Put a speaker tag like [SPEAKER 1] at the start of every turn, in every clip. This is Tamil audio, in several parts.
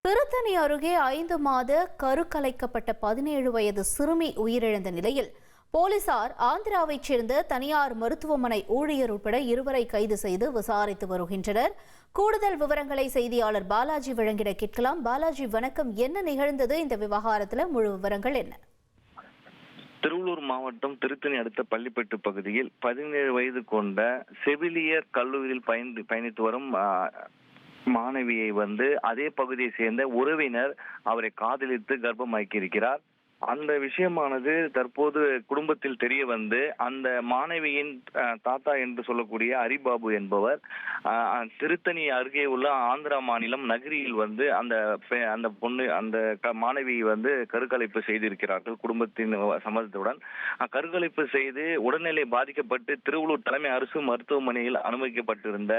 [SPEAKER 1] திருத்தணி அருகே 5 மாத கருக்கலைக்கப்பட்ட 17 வயது சிறுமி உயிரிழந்த நிலையில் போலீசார் ஆந்திராவைச் சேர்ந்த தனியார் மருத்துவமனை ஊழியர் உட்பட 2 கைது செய்து விசாரித்து வருகின்றனர். கூடுதல் விவரங்களை செய்தியாளர் பாலாஜி வழங்கிட கேட்கலாம். பாலாஜி, வணக்கம். என்ன நிகழ்ந்தது இந்த விவகாரத்தில்? முழு விவரங்கள் என்ன?
[SPEAKER 2] திருவள்ளூர் மாவட்டம் திருத்தணி அடுத்த பள்ளிப்பட்டு பகுதியில் 17 வயது கொண்ட செவிலியர் கல்லூரியில் பயணித்து வரும் மாணவியை அதே பகுதியை சேர்ந்த உறவினர் அவரை காதலித்து கர்ப்பமாக்கி இருக்கிறார். அந்த விஷயமானது தற்போது குடும்பத்தில் தெரிய அந்த மாணவியின் தாத்தா என்று சொல்லக்கூடிய ஹரிபாபு என்பவர் திருத்தணி அருகே உள்ள ஆந்திரா மாநிலம் நகரியில் அந்த பொண்ணு அந்த மாணவியை கருக்கலைப்பு செய்திருக்கிறார்கள். குடும்பத்தின் சம்மதத்துடன் கருக்கலைப்பு செய்து உடல்நிலை பாதிக்கப்பட்டு திருவள்ளூர் தலைமை அரசு மருத்துவமனையில் அனுமதிக்கப்பட்டிருந்த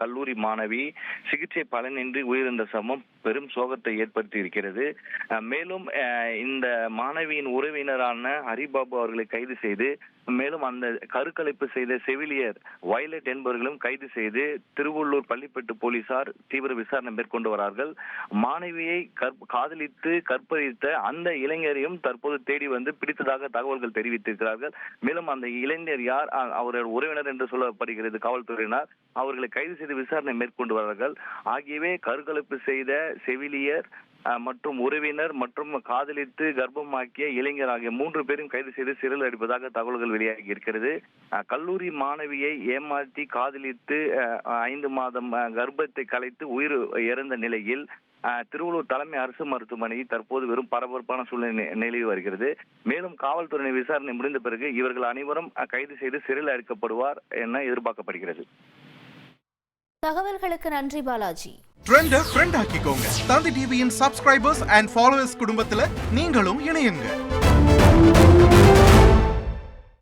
[SPEAKER 2] கல்லூரி மாணவி சிகிச்சை பலனின்றி உயிரிழந்த சம்பவம் பெரும் சோகத்தை ஏற்படுத்தி இருக்கிறது. மேலும் இந்த மாணவியின் உறவினரான ஹரிபாபு அவர்களை கைது செய்து மேலும் அந்த கருக்கலைப்பு செய்த செவிலியர் வயலட் என்பவர்களும் கைது செய்து திருவள்ளூர் பள்ளிப்பட்டு போலீசார் தீவிர விசாரணை மேற்கொண்டு வரார்கள். மாணவியை காதலித்து கற்பழித்த அந்த இளைஞரையும் தற்போது தேடி பிடித்ததாக தகவல்கள் தெரிவித்திருக்கிறார்கள். மேலும் அந்த இளைஞர் யார், அவர்கள் உறவினர் என்று சொல்லப்படுகிறது காவல்துறையினர், அவர்களை கைது செய்து விசாரணை மேற்கொண்டு வரார்கள். ஆகியவே கருக்கலைப்பு செய்த செவிலியர் மற்றும் உறவினர் மற்றும் காதலித்து கர்ப்பமாக்கிய இளைஞர் ஆகிய 3 பேரும் கைது செய்து சிறையில் அடைப்பதாக தகவல்கள் வெளியாகி இருக்கிறது. கல்லூரி மாணவியை ஏமாற்றி காதலித்து 5 மாதம் கர்ப்பத்தை கலைத்து உயிர் இறந்த நிலையில் திருவள்ளூர் தலைமை அரசு மருத்துவமனை தற்போது வெறும் பரபரப்பான சூழ்நிலை நிலவி வருகிறது. மேலும் காவல்துறை விசாரணை முடிந்த பிறகு இவர்கள் அனைவரும் கைது செய்து சிறையில் அடைக்கப்படுவார் என எதிர்பார்க்கப்படுகிறது.
[SPEAKER 1] தகவல்களுக்கு நன்றி பாலாஜி.
[SPEAKER 3] ட்ரெண்ட ஃப்ரெண்ட் ஆக்கிக்கோங்க. தந்தி டிவியின் சப்ஸ்கிரைபர்ஸ் அண்ட் ஃபாலோவர்ஸ் குடும்பத்துல நீங்களும் இணையுங்க.